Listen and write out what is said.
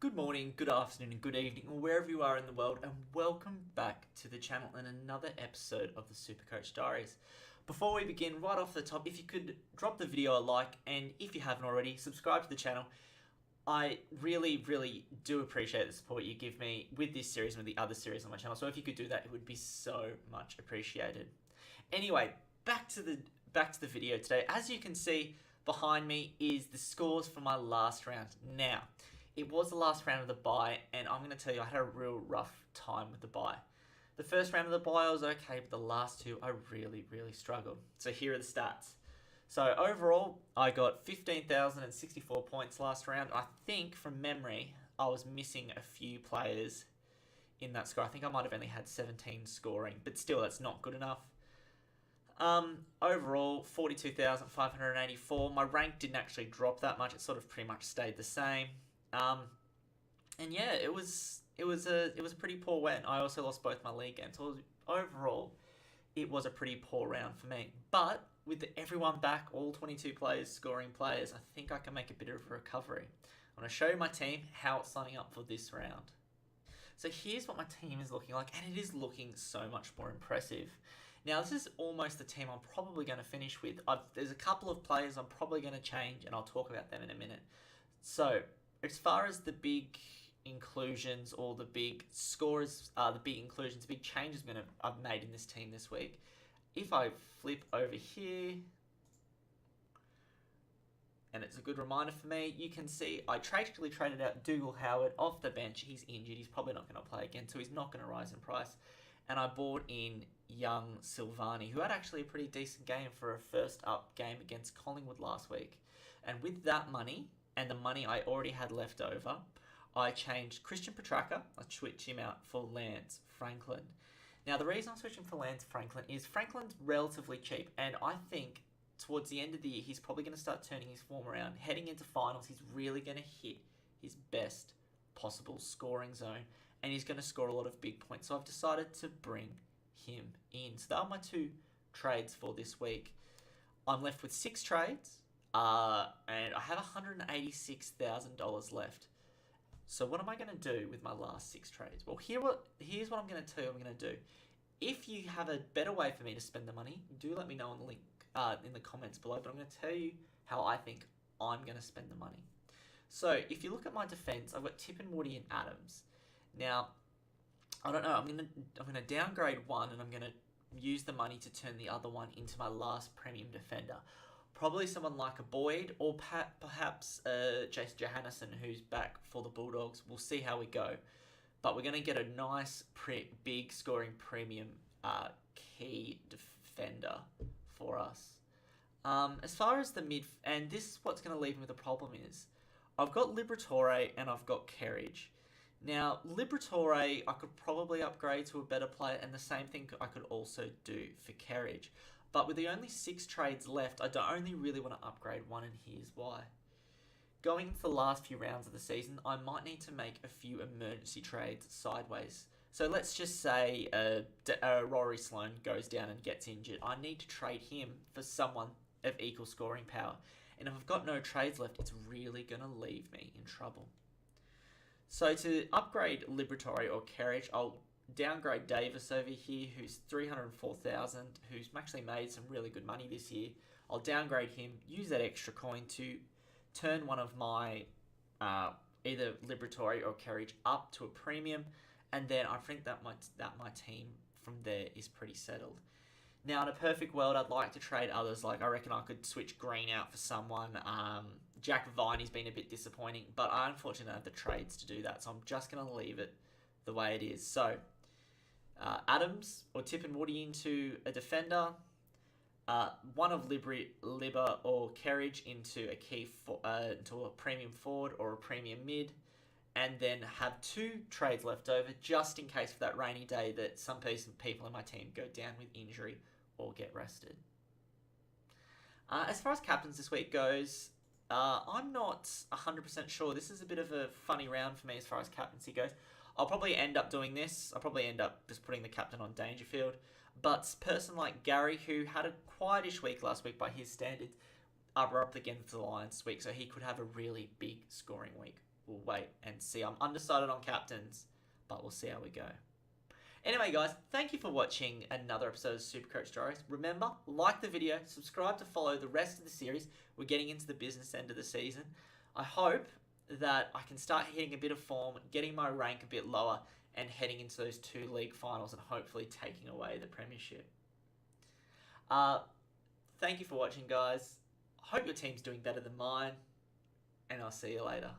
Good morning, good afternoon, and good evening, or wherever you are in the world, and welcome back to the channel and another episode of the Supercoach Diaries. Before we begin, right off the top, if you could drop the video a like, and if you haven't already, subscribe to the channel. I really do appreciate the support you give me with this series and with the other series on my channel. So if you could do that, it would be so much appreciated. Anyway, back to the video today. As you can see behind me is the scores for my last round. Now, it was the last round of the bye, and I'm going to tell you I had a real rough time with the bye. The first round of the bye I was okay, but the last two I really struggled. So here are the stats. So overall, I got 15,064 points last round. I think from memory, I was missing a few players in that score. I think I might have only had 17 scoring, but still that's not good enough. Overall, 42,584. My rank didn't actually drop that much. It sort of pretty much stayed the same. And yeah, it was a pretty poor win. I also lost both my league games. So overall, it was a pretty poor round for me. But with everyone back, all 22 players scoring players, I think I can make a bit of a recovery. I'm going to show you my team, how it's signing up for this round. So here's what my team is looking like, and it is looking so much more impressive. Now, this is almost the team I'm probably going to finish with. There's a couple of players I'm probably going to change, and I'll talk about them in a minute. So, as far as the big inclusions or the big scores, the big inclusions, big changes I've made in this team this week, if I flip over here, and it's a good reminder for me, you can see I actually traded out Dougal Howard off the bench. He's injured. He's probably not going to play again, so he's not going to rise in price. And I bought in young Silvani, who had actually a pretty decent game for a first-up game against Collingwood last week. And with that money, and the money I already had left over, I changed Christian Petracca. I switched him out for Lance Franklin. Now, the reason I'm switching for Lance Franklin is Franklin's relatively cheap, and I think towards the end of the year, he's probably going to start turning his form around. Heading into finals, he's really going to hit his best possible scoring zone, and he's going to score a lot of big points. So I've decided to bring him in. So that are my two trades for this week. I'm left with 6 trades, and I have $186,000 left. So what am I going to do with my last 6 trades? Well, here's what I'm going to tell you I'm going to do. If you have a better way for me to spend the money, do let me know in the link in the comments below. But I'm going to tell you how I think I'm going to spend the money. So if you look at my defense, I've got Tippin, Woody, and Adams. Now, I don't know. I'm going to downgrade one, and I'm going to use the money to turn the other one into my last premium defender. Probably someone like a Boyd, or perhaps Jason Johannesson, who's back for the Bulldogs. We'll see how we go. But we're going to get a nice, big scoring premium key defender for us. As far as the mid, and this is what's going to leave me with a problem is, I've got Liberatore and I've got Kerridge. Now, Liberatore, I could probably upgrade to a better player, and the same thing I could also do for Kerridge. But with the only 6 trades left, I don't only really want to upgrade one, and here's why. Going into the last few rounds of the season, I might need to make a few emergency trades sideways. So let's just say Rory Sloane goes down and gets injured. I need to trade him for someone of equal scoring power. And if I've got no trades left, it's really going to leave me in trouble. So to upgrade Liberatore or Kerridge, I'll downgrade Davis over here, who's 304,000, who's actually made some really good money this year. I'll downgrade him, use that extra coin to turn one of my either Liberatore or Kerridge up to a premium, and then I think that my team from there is pretty settled. Now, in a perfect world, I'd like to trade others. Like, I reckon I could switch Green out for someone. Jack Viney's been a bit disappointing, but I unfortunately don't have the trades to do that, so I'm just going to leave it the way it is. So, Adams or Tippin Woody into a defender. One of Libba or Kerridge into into a premium forward or a premium mid, and then have 2 trades left over just in case for that rainy day that some people in my team go down with injury or get rested. As far as captains this week goes, I'm not 100% sure. This is a bit of a funny round for me as far as captaincy goes. I'll probably end up doing this. I'll probably end up just putting the captain on Dangerfield. But a person like Gary, who had a quietish week last week by his standards, are up against the Lions this week, so he could have a really big scoring week. we'll wait and see. I'm undecided on captains, but we'll see how we go. Anyway, guys, thank you for watching another episode of Supercoach Diaries. Remember, like the video, subscribe to follow the rest of the series. We're getting into the business end of the season. I hope that I can start hitting a bit of form, getting my rank a bit lower, and heading into those 2 league finals and hopefully taking away the premiership. Thank you for watching, guys. I hope your team's doing better than mine, and I'll see you later.